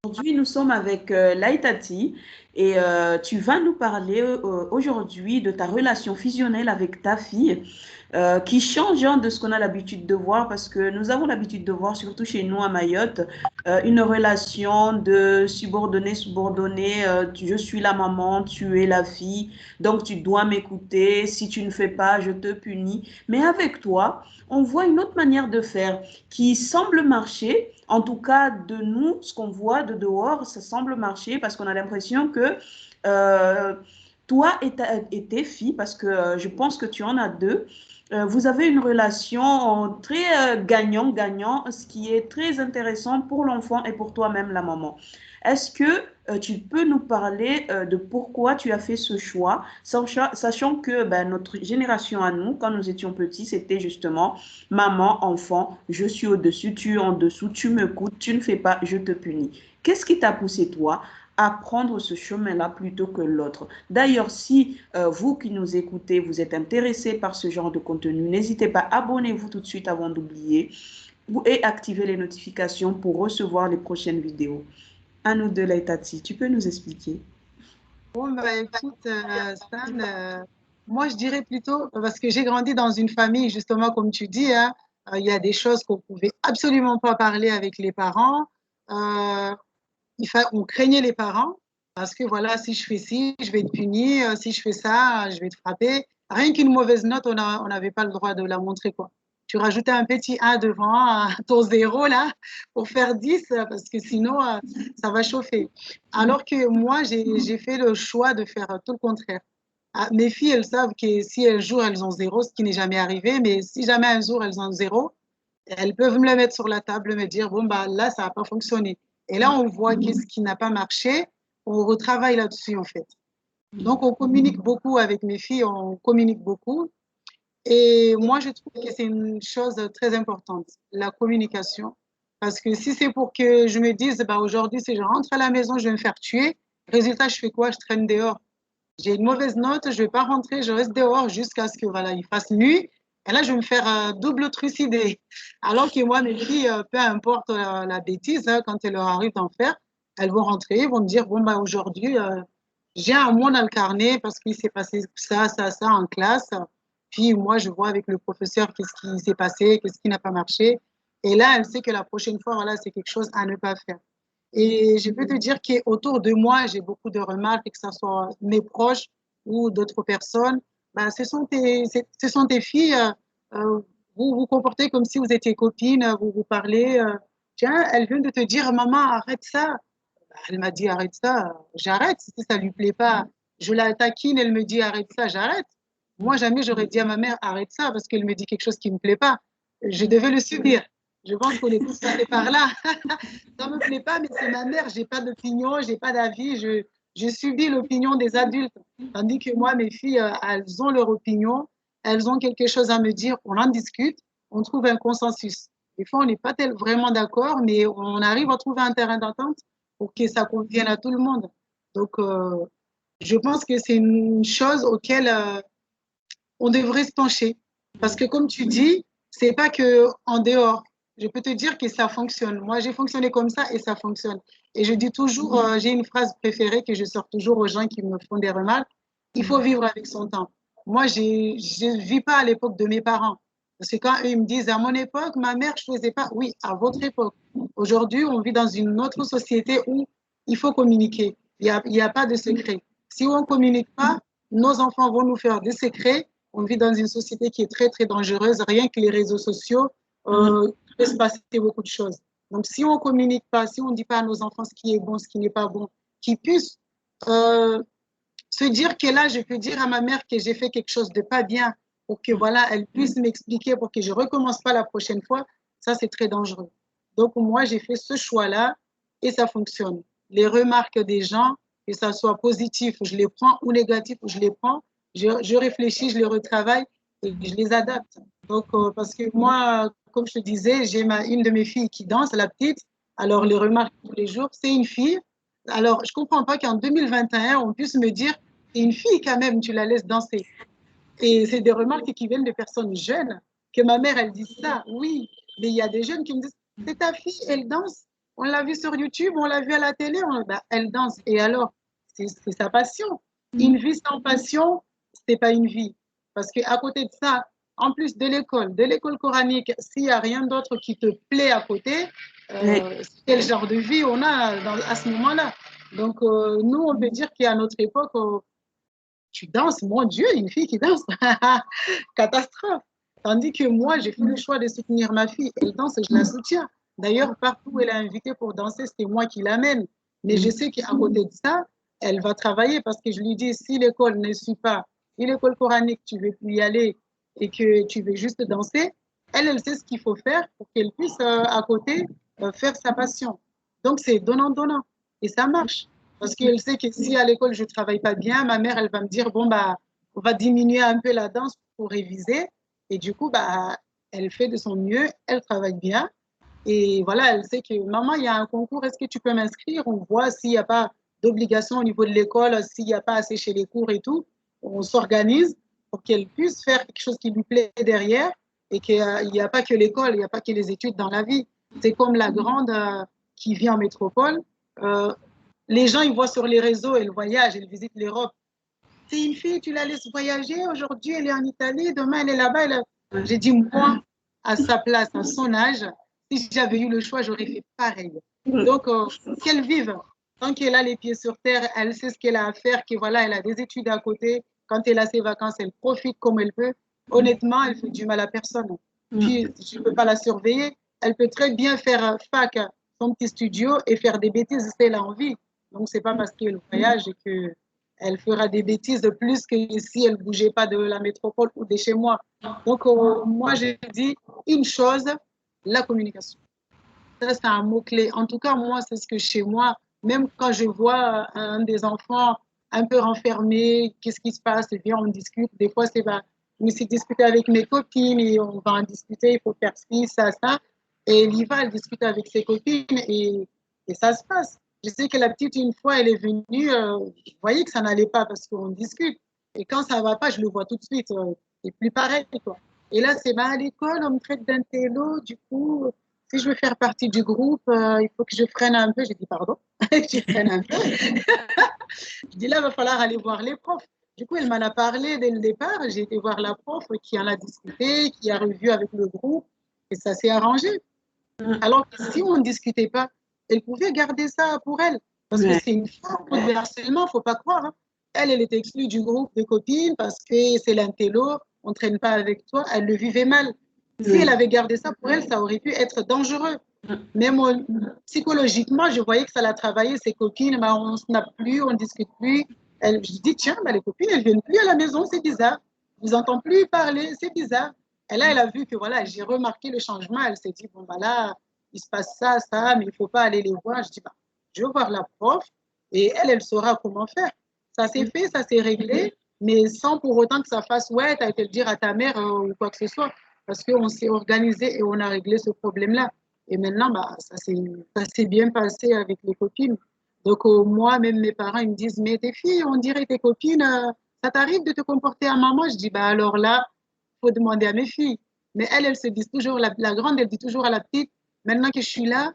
Aujourd'hui, nous sommes avec Laïtati et tu vas nous parler aujourd'hui de ta relation fusionnelle avec ta fille qui change hein, de ce qu'on a l'habitude de voir parce que nous avons l'habitude de voir, surtout chez nous à Mayotte, une relation de subordonné-subordonné. Je suis la maman, tu es la fille, donc tu dois m'écouter. Si tu ne fais pas, je te punis. Mais avec toi, on voit une autre manière de faire qui semble marcher. En tout cas, de nous, ce qu'on voit de dehors, ça semble marcher parce qu'on a l'impression que euh, toi et tes filles, parce que je pense que tu en as deux, vous avez une relation très gagnant-gagnant, ce qui est très intéressant pour l'enfant et pour toi-même, la maman. Est-ce que tu peux nous parler de pourquoi tu as fait ce choix, sachant que ben, notre génération à nous, quand nous étions petits, c'était justement maman, enfant, je suis au-dessus, tu es en dessous, tu me coûtes, tu ne fais pas, je te punis. Qu'est-ce qui t'a poussé, toi, à prendre ce chemin-là plutôt que l'autre? D'ailleurs, si vous qui nous écoutez, vous êtes intéressé par ce genre de contenu, n'hésitez pas, abonnez-vous tout de suite avant d'oublier et activez les notifications pour recevoir les prochaines vidéos. À nous de Laitati, tu peux nous expliquer? Bon, bah, écoute, Stan, moi je dirais plutôt, parce que j'ai grandi dans une famille, justement, comme tu dis, hein, il y a des choses qu'on pouvait absolument pas parler avec les parents. Euh, on craignait les parents, parce que voilà, si je fais ci, je vais être puni, si je fais ça, je vais te frapper. Rien qu'une mauvaise note, on n'avait pas le droit de la montrer, quoi. Tu rajoutais un petit 1 devant ton zéro, là, pour faire 10, parce que sinon, ça va chauffer. Alors que moi, j'ai fait le choix de faire tout le contraire. Ah, mes filles, elles savent que si elles jouent, elles ont zéro, ce qui n'est jamais arrivé, mais si jamais un jour elles ont zéro, elles peuvent me le mettre sur la table, me dire, bon, bah, là, ça n'a pas fonctionné. Et là, on voit qu'est-ce qui n'a pas marché, on retravaille là-dessus, en fait. Donc, on communique beaucoup avec mes filles, on communique beaucoup. Et moi, je trouve que c'est une chose très importante, la communication. Parce que si c'est pour que je me dise, bah, aujourd'hui, si je rentre à la maison, je vais me faire tuer, résultat, je fais quoi? Je traîne dehors. J'ai une mauvaise note, je ne vais pas rentrer, je reste dehors jusqu'à ce que voilà, il fasse nuit. Et là, je vais me faire double trucider. Alors que moi, mes filles, peu importe la bêtise, hein, quand il leur arrive d'en faire, elles vont rentrer, vont me dire, bon, bah, aujourd'hui, j'ai un mot dans le carnet parce qu'il s'est passé ça en classe. Puis moi, je vois avec le professeur qu'est-ce qui s'est passé, qu'est-ce qui n'a pas marché. Et là, elle sait que la prochaine fois, voilà, c'est quelque chose à ne pas faire. Et je peux te dire qu'autour de moi, j'ai beaucoup de remarques, que ce soit mes proches ou d'autres personnes. Ben, ce sont tes filles, vous vous comportez comme si vous étiez copines, vous vous parlez. Tiens, elle vient de te dire, maman, arrête ça. Elle m'a dit, arrête ça, j'arrête. Si ça lui plaît pas, je la taquine, elle me dit, arrête ça, j'arrête. Moi, jamais j'aurais dit à ma mère, arrête ça, parce qu'elle me dit quelque chose qui me plaît pas. Je devais le subir. Je pense qu'on est tous passés par là. Ça me plaît pas, mais c'est ma mère, j'ai pas d'opinion, j'ai pas d'avis, je subis l'opinion des adultes. Tandis que moi, mes filles, elles ont leur opinion, elles ont quelque chose à me dire, on en discute, on trouve un consensus. Des fois, on n'est pas vraiment d'accord, mais on arrive à trouver un terrain d'entente pour que ça convienne à tout le monde. Donc, je pense que c'est une chose auquel on devrait se pencher. Parce que comme tu dis, c'est pas que en dehors. Je peux te dire que ça fonctionne. Moi, j'ai fonctionné comme ça et ça fonctionne. Et je dis toujours, j'ai une phrase préférée que je sors toujours aux gens qui me font des remarques. Il faut vivre avec son temps. Moi, je ne vis pas à l'époque de mes parents. Parce que quand eux, ils me disent, à mon époque, ma mère, je ne faisais pas. Oui, à votre époque. Aujourd'hui, on vit dans une autre société où il faut communiquer. Il y a pas de secret. Si on ne communique pas, nos enfants vont nous faire des secrets. On vit dans une société qui est très, très dangereuse. Rien que les réseaux sociaux, il peut se passer beaucoup de choses. Donc, si on ne communique pas, si on ne dit pas à nos enfants ce qui est bon, ce qui n'est pas bon, qu'ils puissent euh, se dire que là, je peux dire à ma mère que j'ai fait quelque chose de pas bien pour que voilà, elle puisse m'expliquer pour que je ne recommence pas la prochaine fois, ça, c'est très dangereux. Donc, moi, j'ai fait ce choix-là et ça fonctionne. Les remarques des gens, que ça soit positif, je les prends, ou négatif, je les prends, je réfléchis, je les retravaille et je les adapte. Donc, parce que moi, comme je te disais, j'ai une de mes filles qui danse, la petite. Alors, les remarques tous les jours, c'est une fille. Alors, je ne comprends pas qu'en 2021, on puisse me dire, c'est une fille quand même, tu la laisses danser. Et c'est des remarques qui viennent de personnes jeunes, que ma mère, elle dit ça, oui, mais il y a des jeunes qui me disent, c'est ta fille, elle danse. On l'a vu sur YouTube, on l'a vu à la télé, bah, elle danse. Et alors, c'est sa passion. Une vie sans passion, c'est pas une vie. Parce qu'à côté de ça, en plus de l'école coranique, s'il n'y a rien d'autre qui te plaît à côté, quel genre de vie on a à ce moment-là? Donc, nous, on peut dire qu'à notre époque, tu danses, mon Dieu, une fille qui danse, catastrophe. Tandis que moi, j'ai fait le choix de soutenir ma fille. Elle danse et je la soutiens. D'ailleurs, partout où elle est invitée pour danser, c'est moi qui l'amène. Mais je sais qu'à côté de ça, elle va travailler parce que je lui dis, si l'école ne suit pas, si l'école coranique, tu veux plus y aller et que tu veux juste danser, elle sait ce qu'il faut faire pour qu'elle puisse, à côté, faire sa passion. Donc, c'est donnant-donnant. Et ça marche. Parce qu'elle sait que si à l'école je ne travaille pas bien, ma mère, elle va me dire, bon, bah, on va diminuer un peu la danse pour réviser. Et du coup, bah, elle fait de son mieux, elle travaille bien. Et voilà, elle sait que maman, il y a un concours, est-ce que tu peux m'inscrire? On voit s'il n'y a pas d'obligation au niveau de l'école, s'il n'y a pas assez chez les cours et tout. On s'organise pour qu'elle puisse faire quelque chose qui lui plaît derrière et qu'il n'y a pas que l'école, il n'y a pas que les études dans la vie. C'est comme la grande qui vit en métropole. Euh, les gens, ils voient sur les réseaux, elle voyage, elle visite l'Europe. C'est une fille, tu la laisses voyager. Aujourd'hui, elle est en Italie, demain, elle est là-bas. J'ai dit, moi, à sa place, à son âge, si j'avais eu le choix, j'aurais fait pareil. Donc, qu'elle vive. Tant qu'elle a les pieds sur terre, elle sait ce qu'elle a à faire, que voilà, elle a des études à côté. Quand elle a ses vacances, elle profite comme elle peut. Honnêtement, elle fait du mal à personne. Puis, je ne peux pas la surveiller. Elle peut très bien faire fac, son petit studio, et faire des bêtises si elle a envie. Donc, ce n'est pas parce qu'elle voyage et que elle fera des bêtises de plus que si elle ne bougeait pas de la métropole ou de chez moi. Donc, moi, j'ai dit une chose, la communication. Ça, c'est un mot-clé. En tout cas, moi, c'est ce que chez moi, même quand je vois un des enfants un peu renfermé, qu'est-ce qui se passe? Eh bien, on discute. Des fois, c'est bah, je me suis disputée avec mes copines et on va en discuter, il faut faire ci, ça. Et elle y va, elle discute avec ses copines et ça se passe. Je sais que la petite, une fois, elle est venue, je voyais que ça n'allait pas parce qu'on discute. Et quand ça ne va pas, je le vois tout de suite. C'est plus pareil, quoi. Et là, c'est bah, à l'école, on me traite d'intello, du coup, si je veux faire partie du groupe, il faut que je freine un peu. J'ai dit, pardon, je freine un peu. Je dis, là, il va falloir aller voir les profs. Du coup, elle m'en a parlé dès le départ. J'ai été voir la prof qui en a discuté, qui a revu avec le groupe, et ça s'est arrangé. Alors que si on ne discutait pas, elle pouvait garder ça pour elle. Parce que c'est une forme de harcèlement, il ne faut pas croire. Hein. Elle était exclue du groupe de copines parce que c'est l'intello, on ne traîne pas avec toi. Elle le vivait mal. Si elle avait gardé ça pour elle, ça aurait pu être dangereux. Mais moi, psychologiquement, je voyais que ça l'a travaillé. Ses copines, bah, on ne snappe plus, on ne discute plus. Je dis, tiens, bah, les copines, elles ne viennent plus à la maison, c'est bizarre. Je ne vous entends plus parler, c'est bizarre. Et là, elle a vu que voilà, j'ai remarqué le changement. Elle s'est dit, bon, bah là, il se passe ça, mais il ne faut pas aller les voir. Je dis, bah, je vais voir la prof et elle saura comment faire. Ça s'est fait, ça s'est réglé, mais sans pour autant que ça fasse, ouais, tu as été le dire à ta mère ou quoi que ce soit. Parce qu'on s'est organisé et on a réglé ce problème-là. Et maintenant, bah, ça s'est bien passé avec les copines. Donc, moi, même mes parents, ils me disent, mais tes filles, on dirait tes copines, ça t'arrive de te comporter à maman? Je dis, bah alors là, il faut demander à mes filles. Mais elles se disent toujours, la grande, elle dit toujours à la petite, maintenant que je suis là,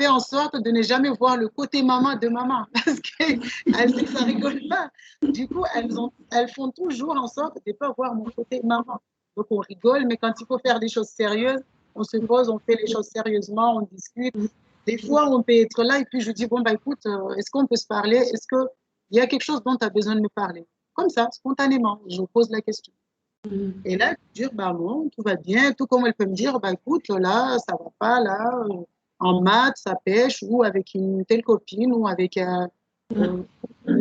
fais en sorte de ne jamais voir le côté maman de maman. Parce qu'elles sait que ça rigole pas. Du coup, elles font toujours en sorte de ne pas voir mon côté maman. Donc, on rigole, mais quand il faut faire des choses sérieuses, on se pose, on fait les choses sérieusement, on discute. Des fois, on peut être là et puis je dis, bon, bah écoute, est-ce qu'on peut se parler? Est-ce qu'il y a quelque chose dont tu as besoin de me parler? Comme ça, spontanément, je pose la question. Et là, dire, bah non, tout va bien, tout comme elle peut me dire, bah écoute, là, ça va pas, là, en maths, ça pêche, ou avec une telle copine, ou avec euh,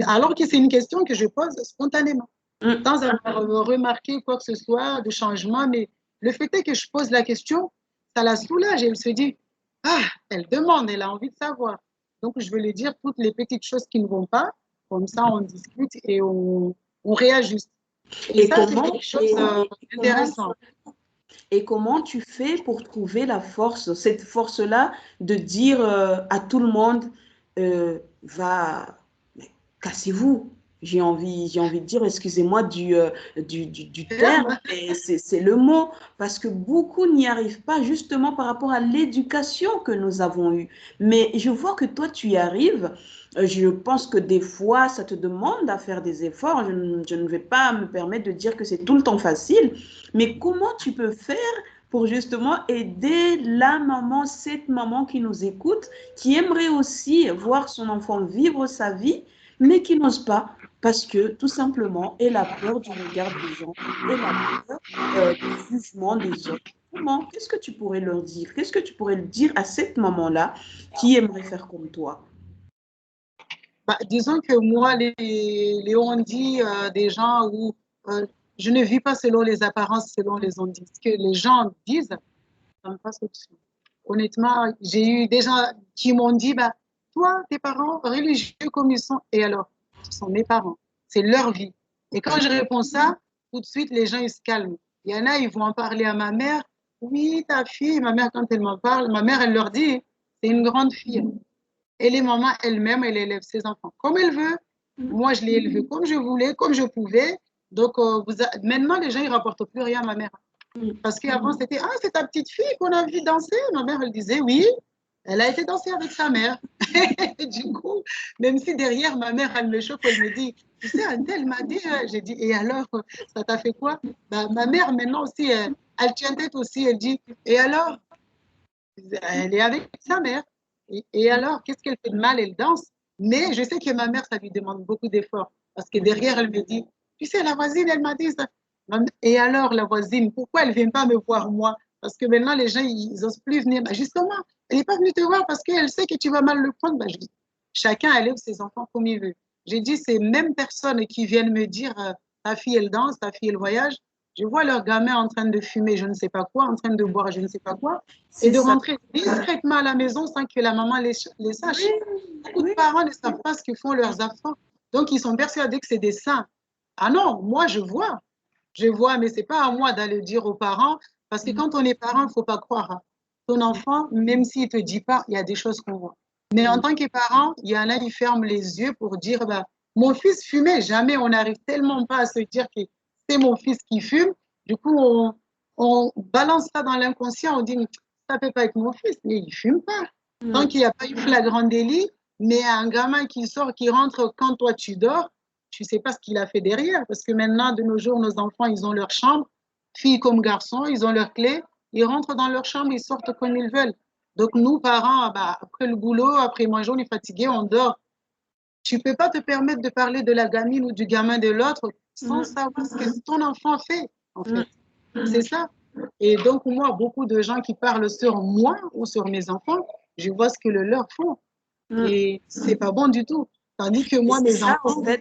alors que c'est une question que je pose spontanément, sans avoir remarqué quoi que ce soit de changement, mais le fait est que je pose la question, ça la soulage, et elle se dit, ah, elle demande, elle a envie de savoir. Donc, je vais lui dire toutes les petites choses qui ne vont pas, comme ça, on discute et on réajuste. Et Et ça, c'est comment, quelque chose d'intéressant. et comment tu fais pour trouver la force, cette force-là, de dire à tout le monde, va, mais cassez-vous. j'ai envie de dire, excusez-moi du terme, mais c'est le mot, parce que beaucoup n'y arrivent pas justement par rapport à l'éducation que nous avons eue. Mais je vois que toi, tu y arrives. Je pense que des fois, ça te demande à faire des efforts. Je ne vais pas me permettre de dire que c'est tout le temps facile, mais comment tu peux faire pour justement aider la maman, cette maman qui nous écoute, qui aimerait aussi voir son enfant vivre sa vie, mais qui n'ose pas parce que tout simplement, elle a peur du regard des gens, elle a peur du jugement des autres. Comment? Qu'est-ce que tu pourrais leur dire? Qu'est-ce que tu pourrais dire à cette maman-là qui aimerait faire comme toi? Bah, disons que moi, les on-dit des gens où euh, je ne vis pas selon les apparences, selon les on-dit. Ce que les gens disent, ça me passe au-dessus. Honnêtement, j'ai eu des gens qui m'ont dit, bah, toi, tes parents, religieux comme ils sont, et alors, ce sont mes parents, c'est leur vie. Et quand je réponds ça, tout de suite, les gens, ils se calment. Il y en a, ils vont en parler à ma mère. Oui, ta fille, ma mère, quand elle m'en parle, ma mère, elle leur dit, c'est une grande fille. Elle est maman elle-même, elle élève ses enfants comme elle veut. Moi, je l'ai élevée comme je voulais, comme je pouvais. Donc, maintenant, les gens, ils ne rapportent plus rien à ma mère. Parce qu'avant, c'était, ah, c'est ta petite fille qu'on a vu danser. Ma mère, elle disait, oui, elle a été danser avec sa mère. Et du coup, même si derrière, ma mère, elle me choque, elle me dit, tu sais, elle m'a dit, j'ai dit, et alors, ça t'a fait quoi? Bah, ma mère, maintenant aussi, elle tient tête aussi, elle dit, et alors, elle est avec sa mère. Et alors, qu'est-ce qu'elle fait de mal? Elle danse. Mais je sais que ma mère, ça lui demande beaucoup d'efforts. Parce que derrière, elle me dit, tu sais, la voisine, elle m'a dit ça. Et alors, la voisine, pourquoi elle ne vient pas me voir moi? Parce que maintenant, les gens, ils n'osent plus venir. Bah, justement, elle n'est pas venue te voir parce qu'elle sait que tu vas mal le prendre. Bah, je dis, chacun élève ses enfants comme il veut. J'ai dit, ces mêmes personnes qui viennent me dire, ta fille, elle danse, ta fille, elle voyage. Je vois leur gamin en train de fumer, je ne sais pas quoi, en train de boire, je ne sais pas quoi, et C'est de ça. rentrer discrètement à la maison sans que la maman les sache. Oui, Beaucoup de oui. parents ne savent pas ce que font leurs enfants. Donc, ils sont persuadés que c'est des saints. Ah non, moi, je vois, mais ce n'est pas à moi d'aller dire aux parents, parce que quand on est parent, il ne faut pas croire. Hein. Ton enfant, même s'il ne te dit pas, il y a des choses qu'on voit. Mais en tant que parent, il y en a qui ferment les yeux pour dire, bah, mon fils fumait. Jamais on n'arrive tellement pas à se dire que c'est mon fils qui fume. Du coup, on balance ça dans l'inconscient, on dit, ça ne peut pas être mon fils, mais il ne fume pas. Tant qu'il n'y a pas eu flagrant délit, mais un gamin qui sort, qui rentre quand toi tu dors, tu ne sais pas ce qu'il a fait derrière. Parce que maintenant, de nos jours, nos enfants, ils ont leur chambre, filles comme garçons, ils ont leur clé, ils rentrent dans leur chambre, ils sortent comme ils veulent. Donc, nous, parents, bah, après le boulot, après manger, on est fatigué, on dort. Tu ne peux pas te permettre de parler de la gamine ou du gamin de l'autre sans savoir ce que ton enfant fait, en fait. C'est ça. Et donc, moi, beaucoup de gens qui parlent sur moi ou sur mes enfants, je vois ce que le leur font. Et c'est pas bon du tout. Tandis que Et moi, c'est mes ça, en enfants, fait,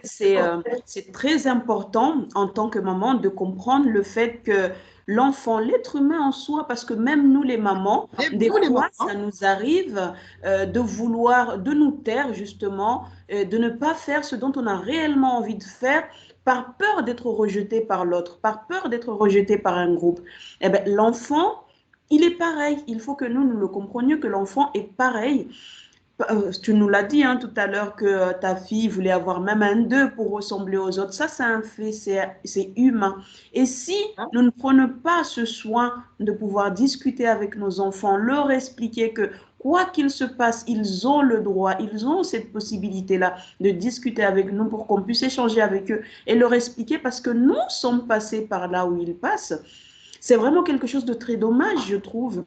c'est très important en tant que maman de comprendre le fait que l'enfant, l'être humain en soi, parce que même nous les mamans, des nous les fois, mamans, ça nous arrive de vouloir, de nous taire justement, de ne pas faire ce dont on a réellement envie de faire par peur d'être rejeté par l'autre, par peur d'être rejeté par un groupe. Eh bien, l'enfant, il est pareil. Il faut que nous le comprenions que l'enfant est pareil. Tu nous l'as dit hein, tout à l'heure que ta fille voulait avoir même un 2 pour ressembler aux autres. Ça, c'est un fait, c'est humain. Et si hein, nous ne prenons pas ce soin de pouvoir discuter avec nos enfants, leur expliquer que quoi qu'il se passe, ils ont le droit, ils ont cette possibilité-là de discuter avec nous pour qu'on puisse échanger avec eux et leur expliquer parce que nous sommes passés par là où ils passent, c'est vraiment quelque chose de très dommage, je trouve.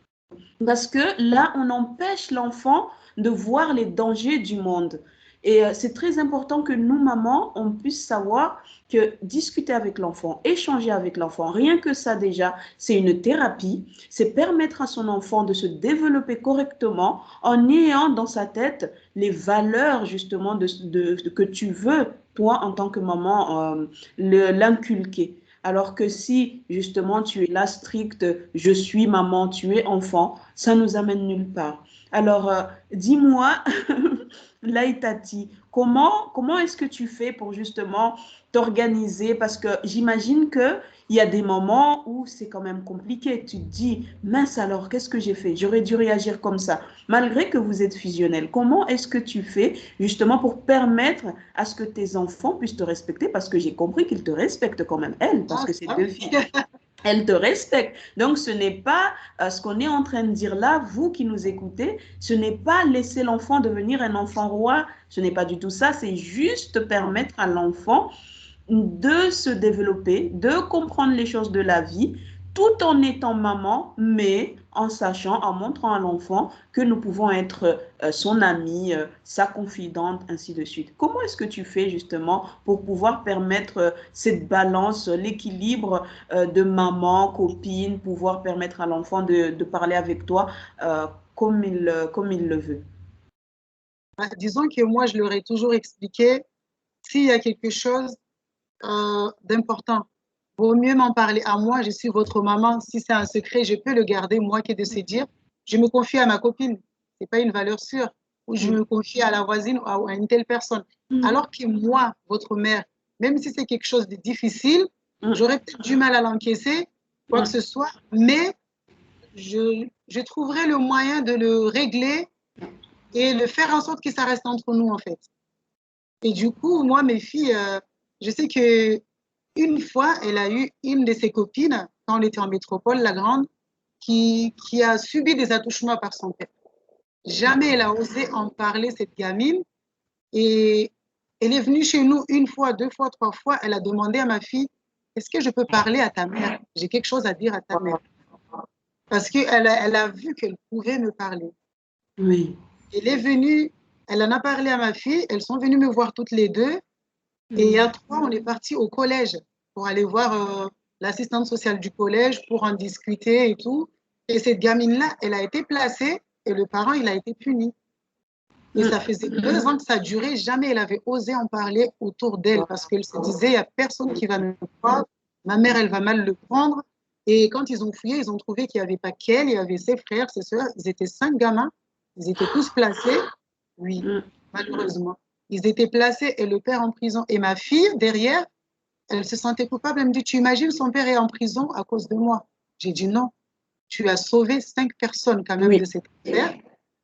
Parce que là, on empêche l'enfant de voir les dangers du monde. Et c'est très important que nous, mamans, on puisse savoir que discuter avec l'enfant, échanger avec l'enfant, rien que ça déjà, c'est une thérapie. C'est permettre à son enfant de se développer correctement en ayant dans sa tête les valeurs justement que tu veux, toi, en tant que maman, l'inculquer. Alors que si justement tu es là stricte, je suis maman, tu es enfant, ça nous amène nulle part. Alors dis-moi, Laïtati, comment est-ce que tu fais pour justement t'organiser? Parce que j'imagine qu'il y a des moments où c'est quand même compliqué. Tu te dis, mince alors, qu'est-ce que j'ai fait? J'aurais dû réagir comme ça. Malgré que vous êtes fusionnel, comment est-ce que tu fais justement pour permettre à ce que tes enfants puissent te respecter? Parce que j'ai compris qu'ils te respectent quand même, elles, parce que c'est deux filles. Elle te respecte. Donc, ce n'est pas ce qu'on est en train de dire là, vous qui nous écoutez, ce n'est pas laisser l'enfant devenir un enfant roi, ce n'est pas du tout ça, c'est juste permettre à l'enfant de se développer, de comprendre les choses de la vie, tout en étant maman, mais en sachant, en montrant à l'enfant que nous pouvons être son amie, sa confidente, ainsi de suite. Comment est-ce que tu fais justement pour pouvoir permettre cette balance, l'équilibre de maman, copine, pouvoir permettre à l'enfant de parler avec toi comme il le veut? Disons que moi, je leur ai toujours expliqué, s'il y a quelque chose d'important, vaut mieux m'en parler à moi, je suis votre maman. Si c'est un secret, je peux le garder, moi, que de se dire, je me confie à ma copine. Ce n'est pas une valeur sûre. Ou je me confie à la voisine ou à une telle personne. Alors que moi, votre mère, même si c'est quelque chose de difficile, j'aurais peut-être du mal à l'encaisser, quoi que ce soit, mais je trouverai le moyen de le régler et de faire en sorte que ça reste entre nous, en fait. Et du coup, moi, mes filles, je sais que une fois, elle a eu une de ses copines, quand on était en métropole, la grande, qui a subi des attouchements par son père. Jamais elle a osé en parler, cette gamine. Et elle est venue chez nous une fois, deux fois, trois fois. Elle a demandé à ma fille, est-ce que je peux parler à ta mère? J'ai quelque chose à dire à ta mère. Parce qu'elle elle a vu qu'elle pouvait me parler. Oui. Elle est venue, elle en a parlé à ma fille. Elles sont venues me voir toutes les deux. Et il y a trois, on est parti au collège pour aller voir l'assistante sociale du collège pour en discuter et tout. Et cette gamine-là, elle a été placée et le parent, il a été puni. Et ça faisait 2 ans que ça durait. Jamais elle avait osé en parler autour d'elle parce qu'elle se disait, il n'y a personne qui va me croire. Ma mère, elle va mal le prendre. Et quand ils ont fouillé, ils ont trouvé qu'il n'y avait pas qu'elle, il y avait ses frères, ses soeurs. Ils étaient 5 gamins. Ils étaient tous placés. Oui, malheureusement. Ils étaient placés et le père en prison. Et ma fille, derrière, elle se sentait coupable. Elle me dit, tu imagines, son père est en prison à cause de moi. J'ai dit non. Tu as sauvé 5 personnes quand même de cette affaire.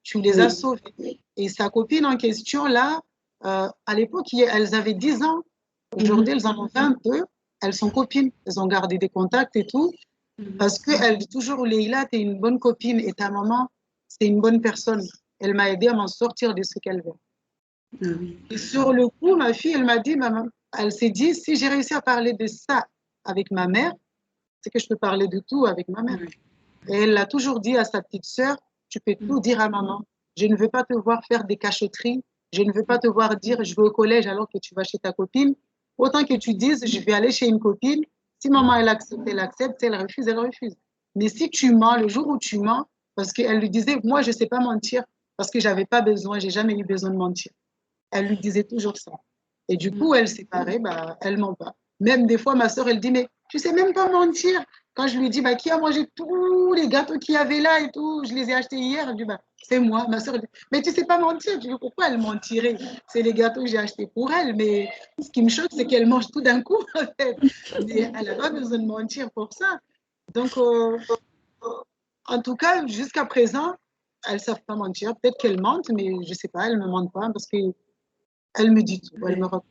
Tu les as sauvées. Et sa copine en question, là, à l'époque, elles avaient 10 ans. Aujourd'hui, elles en ont 22. Elles sont copines. Elles ont gardé des contacts et tout. Parce qu'elle dit toujours, Leïla, tu es une bonne copine et ta maman, c'est une bonne personne. Elle m'a aidé à m'en sortir de ce qu'elle veut. Et sur le coup, ma fille, elle m'a dit, maman, elle s'est dit, si j'ai réussi à parler de ça avec ma mère, c'est que je peux parler de tout avec ma mère. Et elle l'a toujours dit à sa petite sœur, tu peux tout dire à maman. Je ne veux pas te voir faire des cachotteries. Je ne veux pas te voir dire, je vais au collège alors que tu vas chez ta copine. Autant que tu dises, je vais aller chez une copine. Si maman, elle accepte, elle accepte. Si elle refuse, elle refuse. Mais si tu mens, le jour où tu mens, parce qu'elle lui disait, moi, je ne sais pas mentir, parce que je n'avais pas besoin, j'ai jamais eu besoin de mentir. Elle lui disait toujours ça. Et du coup, elle s'est parée, bah, elle ment pas. Même des fois, ma soeur, elle dit, mais tu sais même pas mentir. Quand je lui dis, bah, qui a mangé tous les gâteaux qu'il y avait là et tout, je les ai achetés hier, elle dit, bah, c'est moi. Ma soeur, elle dit, mais tu sais pas mentir. Je dis, pourquoi elle mentirait? C'est les gâteaux que j'ai achetés pour elle. Mais ce qui me choque, c'est qu'elle mange tout d'un coup, en fait. Mais elle n'a pas besoin de mentir pour ça. Donc, en tout cas, jusqu'à présent, elles ne savent pas mentir. Peut-être qu'elles mentent, mais je ne sais pas, elles ne me mentent pas parce que elle me dit tout, elle me raconte.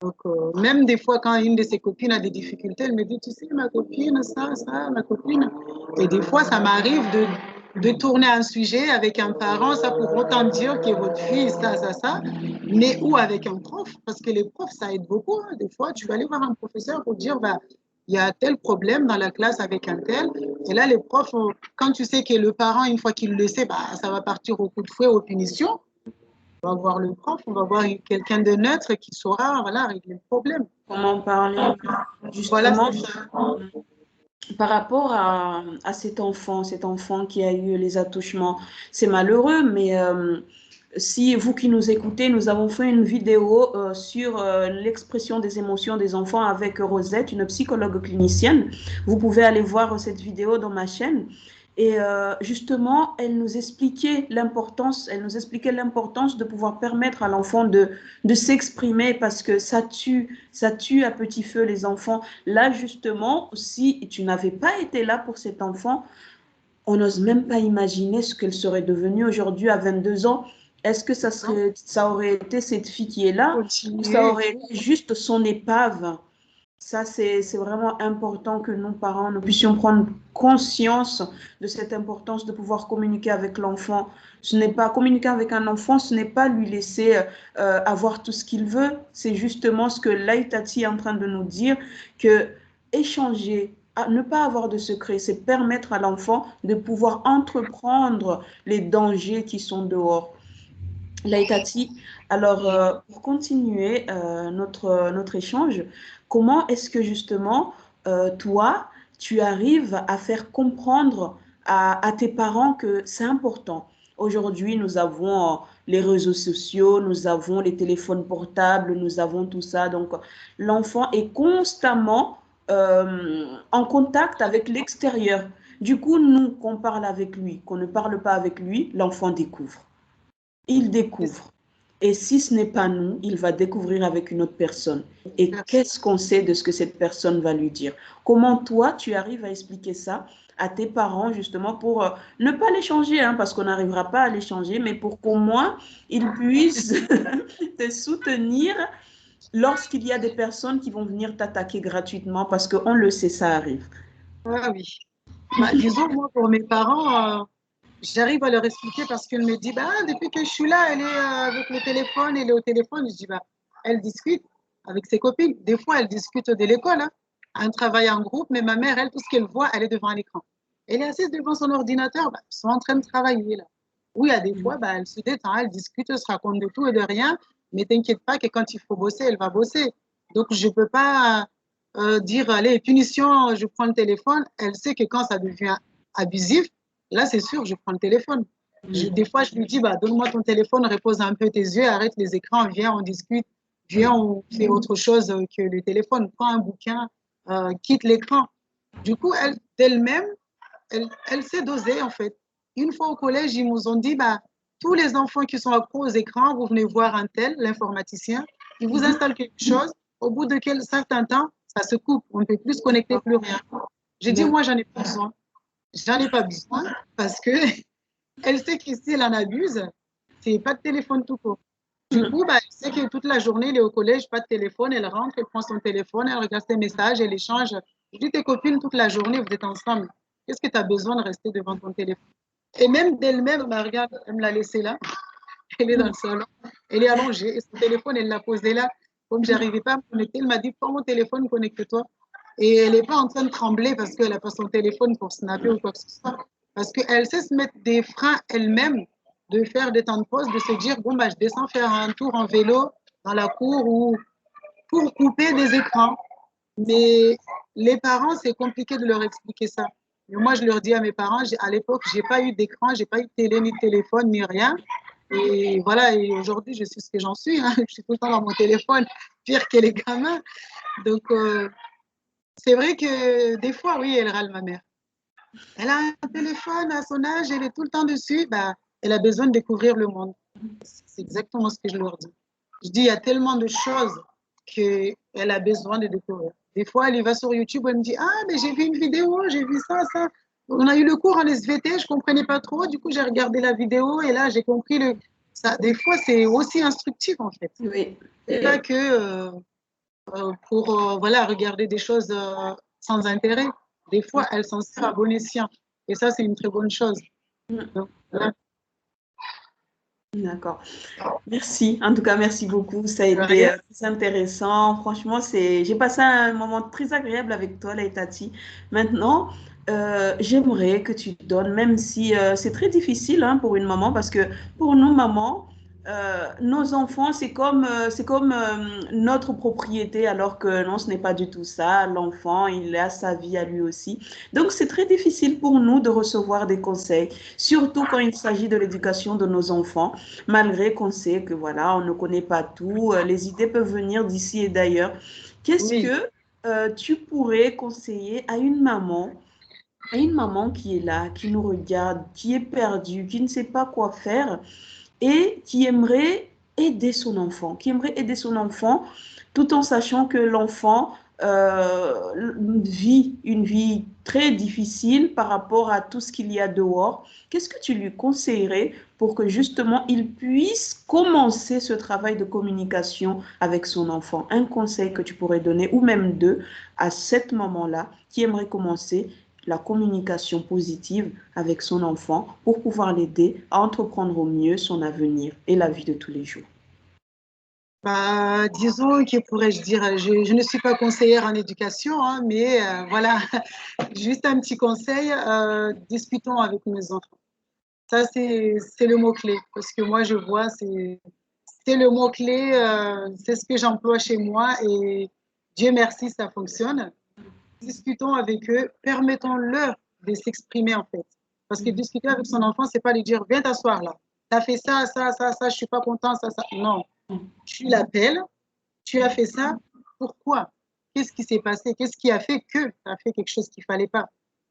Donc, même des fois, quand une de ses copines a des difficultés, elle me dit, tu sais, ma copine, ça, ma copine. Et des fois, ça m'arrive de tourner un sujet avec un parent, ça pour autant dire que votre fille, ça, mais ou avec un prof, parce que les profs, ça aide beaucoup. Hein. Des fois, tu vas aller voir un professeur pour dire, bah, il y a tel problème dans la classe avec un tel. Et là, les profs, quand tu sais que le parent, une fois qu'il le sait, bah, ça va partir au coup de fouet, aux punitions. On va voir le prof, on va voir quelqu'un de neutre qui saura voilà, régler le problème. Comment parler justement par rapport à cet enfant qui a eu les attouchements. C'est malheureux, mais si vous qui nous écoutez, nous avons fait une vidéo sur l'expression des émotions des enfants avec Rosette, une psychologue clinicienne. Vous pouvez aller voir cette vidéo dans ma chaîne. Et justement, elle nous expliquait l'importance de pouvoir permettre à l'enfant de s'exprimer parce que ça tue à petit feu les enfants. Là, justement, si tu n'avais pas été là pour cet enfant, on n'ose même pas imaginer ce qu'elle serait devenue aujourd'hui à 22 ans. Est-ce que Non, ça aurait été cette fille qui est là ou ça continuer. aurait été juste son épave? Ça, c'est vraiment important que nous, parents, nous puissions prendre conscience de cette importance de pouvoir communiquer avec l'enfant. Ce n'est pas communiquer avec un enfant, ce n'est pas lui laisser avoir tout ce qu'il veut. C'est justement ce que Laïtati est en train de nous dire, que échanger, ne pas avoir de secret, c'est permettre à l'enfant de pouvoir entreprendre les dangers qui sont dehors. Laïtati, alors pour continuer notre échange, comment est-ce que justement, toi, tu arrives à faire comprendre à tes parents que c'est important? Aujourd'hui, nous avons les réseaux sociaux, nous avons les téléphones portables, nous avons tout ça. Donc, l'enfant est constamment en contact avec l'extérieur. Du coup, nous, qu'on parle avec lui, qu'on ne parle pas avec lui, l'enfant découvre. Il découvre. Et si ce n'est pas nous, il va découvrir avec une autre personne. Et qu'est-ce qu'on sait de ce que cette personne va lui dire? Comment toi, tu arrives à expliquer ça à tes parents, justement, pour ne pas les changer, hein, parce qu'on n'arrivera pas à les changer, mais pour qu'au moins ils puissent te soutenir lorsqu'il y a des personnes qui vont venir t'attaquer gratuitement, parce qu'on le sait, ça arrive. Ah oui. Bah, disons, moi, pour mes parents, j'arrive à leur expliquer parce qu'elle me dit, bah, depuis que je suis là, elle est avec le téléphone, elle est au téléphone. Je dis, bah, elle discute avec ses copines. Des fois, elle discute de l'école, hein, un travail en groupe, mais ma mère, elle, tout ce qu'elle voit, elle est devant un écran. Elle est assise devant son ordinateur, bah, ils sont en train de travailler, là. Oui, à des fois, bah, elle se détend, elle discute, elle se raconte de tout et de rien, mais t'inquiète pas que quand il faut bosser, elle va bosser. Donc, je peux pas dire, allez, punition, je prends le téléphone. Elle sait que quand ça devient abusif, là, c'est sûr, je prends le téléphone. Des fois, je lui dis, bah, donne-moi ton téléphone, repose un peu tes yeux, arrête les écrans, viens, on discute, viens, on fait autre chose que le téléphone. Prends un bouquin, quitte l'écran. Du coup, elle, d'elle-même, elle sait doser, en fait. Une fois au collège, ils nous ont dit, bah, tous les enfants qui sont accros aux écrans, vous venez voir un tel, l'informaticien, il vous installe quelque chose, au bout de quel certain temps, ça se coupe, on ne peut plus se connecter, plus rien. J'ai dit, moi, j'en ai pas besoin. J'en ai pas besoin parce que elle sait que si elle en abuse, c'est pas de téléphone tout court. Du coup, bah, elle sait que toute la journée, elle est au collège, pas de téléphone, elle rentre, elle prend son téléphone, elle regarde ses messages, elle échange. Je dis, tes copines, toute la journée, vous êtes ensemble. Qu'est-ce que tu as besoin de rester devant ton téléphone? Et même d'elle-même, bah, regarde, elle me l'a laissé là. Elle est dans le salon. Elle est allongée. Et son téléphone, elle l'a posé là. Comme j'arrivais pas à me connecter, elle m'a dit, prends mon téléphone, connecte-toi. Et elle n'est pas en train de trembler parce qu'elle n'a pas son téléphone pour snapper ou quoi que ce soit. Parce qu'elle sait se mettre des freins elle-même, de faire des temps de pause, de se dire, bon, bah, je descends faire un tour en vélo dans la cour ou pour couper des écrans. Mais les parents, c'est compliqué de leur expliquer ça. Mais moi, je leur dis à mes parents, à l'époque, j'ai pas eu d'écran, j'ai pas eu de télé, ni de téléphone, ni rien. Et voilà, et aujourd'hui, je suis ce que j'en suis, hein. Je suis tout le temps dans mon téléphone, pire que les gamins. Donc, c'est vrai que des fois, oui, elle râle, ma mère. Elle a un téléphone à son âge, elle est tout le temps dessus, bah, elle a besoin de découvrir le monde. C'est exactement ce que je leur dis. Je dis, il y a tellement de choses qu'elle a besoin de découvrir. Des fois, elle y va sur YouTube, elle me dit, ah, mais j'ai vu une vidéo, j'ai vu ça, ça. On a eu le cours en SVT, je ne comprenais pas trop, du coup, j'ai regardé la vidéo et là, j'ai compris le. Ça, des fois, c'est aussi instructif, en fait. Oui. C'est pas que pour voilà, regarder des choses sans intérêt. Des fois, elle s'en sert à bon escient. Et ça, c'est une très bonne chose. Donc, voilà. D'accord. Merci. En tout cas, merci beaucoup. Ça a été Rien. très intéressant. Franchement, j'ai passé un moment très agréable avec toi, Laïtati. Maintenant, j'aimerais que tu donnes, même si c'est très difficile hein, pour une maman, parce que pour nous, mamans, nos enfants, c'est comme notre propriété, alors que non, ce n'est pas du tout ça. L'enfant, il a sa vie à lui aussi. Donc, c'est très difficile pour nous de recevoir des conseils, surtout quand il s'agit de l'éducation de nos enfants malgré qu'on sait que voilà, on ne connaît pas tout, les idées peuvent venir d'ici et d'ailleurs. Qu'est-ce Oui. que tu pourrais conseiller à une maman et une maman qui est là, qui nous regarde, qui est perdue, qui ne sait pas quoi faire et qui aimerait aider son enfant, tout en sachant que l'enfant vit une vie très difficile par rapport à tout ce qu'il y a dehors. Qu'est-ce que tu lui conseillerais pour que justement il puisse commencer ce travail de communication avec son enfant? Un conseil que tu pourrais donner, ou même deux, à cette maman-là qui aimerait commencer la communication positive avec son enfant pour pouvoir l'aider à entreprendre au mieux son avenir et la vie de tous les jours. Bah, disons que pourrais-je dire, je ne suis pas conseillère en éducation, hein, mais voilà, juste un petit conseil, discutons avec mes enfants. Ça, c'est le mot-clé, parce que moi, je vois, c'est le mot-clé, c'est ce que j'emploie chez moi et Dieu merci, ça fonctionne. Discutons avec eux, permettons-leur de s'exprimer en fait. Parce que discuter avec son enfant, c'est pas lui dire, viens t'asseoir là. Tu as fait ça, ça, ça, ça, je suis pas content, ça, ça. Non. Tu l'appelles, tu as fait ça, pourquoi? Qu'est-ce qui s'est passé? Qu'est-ce qui a fait que tu as fait quelque chose qu'il ne fallait pas?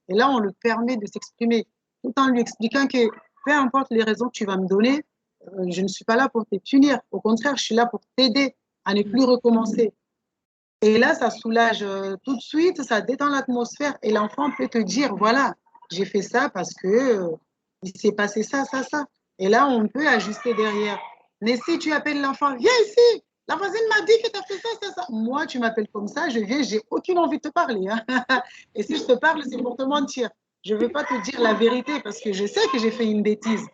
Et là, on le permet de s'exprimer, tout en lui expliquant que peu importe les raisons que tu vas me donner, je ne suis pas là pour te punir. Au contraire, je suis là pour t'aider à ne plus recommencer. Et là, ça soulage tout de suite, ça détend l'atmosphère et l'enfant peut te dire, voilà, j'ai fait ça parce que il s'est passé ça, ça, ça. Et là, on peut ajuster derrière. Mais si tu appelles l'enfant, viens ici, la voisine m'a dit que tu as fait ça, ça, ça. Moi, tu m'appelles comme ça, je viens, j'ai aucune envie de te parler, hein. Et si je te parle, c'est pour te mentir. Je ne veux pas te dire la vérité parce que je sais que j'ai fait une bêtise.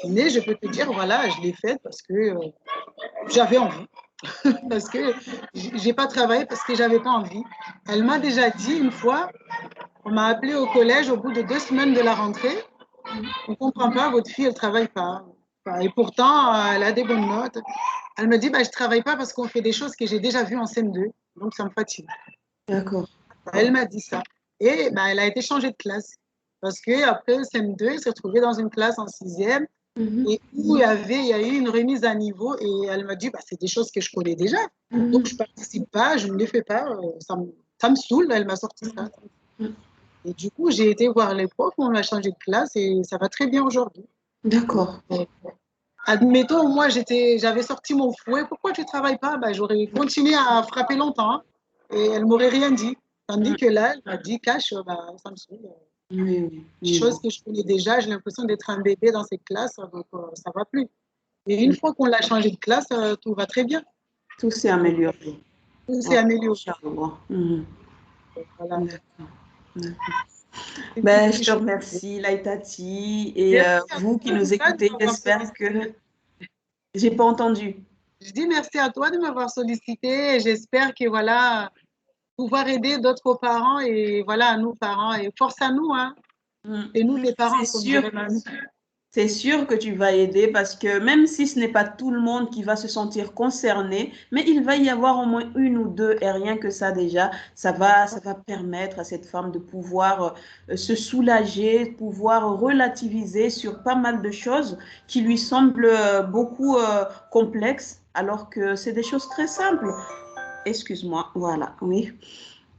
Mais je peux te dire, voilà, je l'ai faite parce que j'avais envie. Parce que j'ai pas travaillé parce que j'avais pas envie. Elle m'a déjà dit une fois, on m'a appelé au collège au bout de 2 semaines de la rentrée. On comprend pas, votre fille, elle travaille pas. Et pourtant, elle a des bonnes notes. Elle me dit, bah, je travaille pas parce qu'on fait des choses que j'ai déjà vues en CM2. Donc, ça me fatigue. D'accord. Elle m'a dit ça. Et bah, elle a été changée de classe. Parce qu'après CM2, elle s'est retrouvée dans une classe en sixième Mhm. et où il y a eu une remise à niveau et elle m'a dit, bah, c'est des choses que je connais déjà. Donc, Mhm. je ne participe pas, je ne les fais pas, ça me saoule, elle m'a sorti ça. Mhm. Et du coup, j'ai été voir les profs, on a changé de classe et ça va très bien aujourd'hui. D'accord. Admettons, moi, j'avais sorti mon fouet, pourquoi tu ne travailles pas? Bah, j'aurais continué à frapper longtemps hein, et elle ne m'aurait rien dit. Tandis Mhm. que là, elle m'a dit, cache, bah, ça me saoule. Oui, oui, oui. Chose que je connais déjà, j'ai l'impression d'être un bébé dans cette classe, donc ça ne va plus. Et une fois qu'on l'a changé de classe, tout va très bien. Tout s'est Donc, amélioré. tout Ouais, s'est amélioré. Inch'Allah. Mhm. Voilà. D'accord. D'accord. C'est tout ce Ben, je que te je peux dire. remercie, Laïtati, et Merci à vous qui toi, en tout nous cas, de écoutez, m'avoir j'espère sollicité. que j'ai pas entendu. Je dis merci à toi de m'avoir sollicité et j'espère que voilà, pouvoir aider d'autres parents et voilà, à nous parents et force à nous, hein. Mhm. Et nous les C'est parents, comme sûr. dirait Manu. C'est sûr que tu vas aider parce que même si ce n'est pas tout le monde qui va se sentir concerné, mais il va y avoir au moins une ou deux, et rien que ça déjà, ça va permettre à cette femme de pouvoir se soulager, pouvoir relativiser sur pas mal de choses qui lui semblent beaucoup complexes, alors que c'est des choses très simples. Excuse-moi, voilà, oui.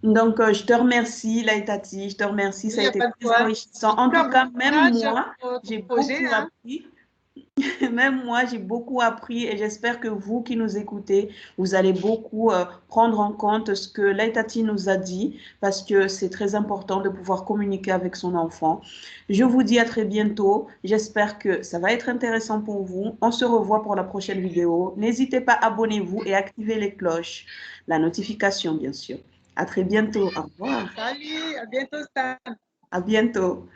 Donc, je te remercie, Laïtati, je te remercie, Il ça a n'y a été pas de très quoi. enrichissant. En En tout cas, tout bon cas, même courage moi, pour votre j'ai projet, beaucoup hein. appris. Même moi, j'ai beaucoup appris et j'espère que vous qui nous écoutez, vous allez beaucoup prendre en compte ce que Laïtati nous a dit parce que c'est très important de pouvoir communiquer avec son enfant. Je vous dis à très bientôt. J'espère que ça va être intéressant pour vous. On se revoit pour la prochaine vidéo. N'hésitez pas, abonnez-vous et activez les cloches, la notification bien sûr. À très bientôt. Au revoir. Salut, à bientôt, Stan. À bientôt.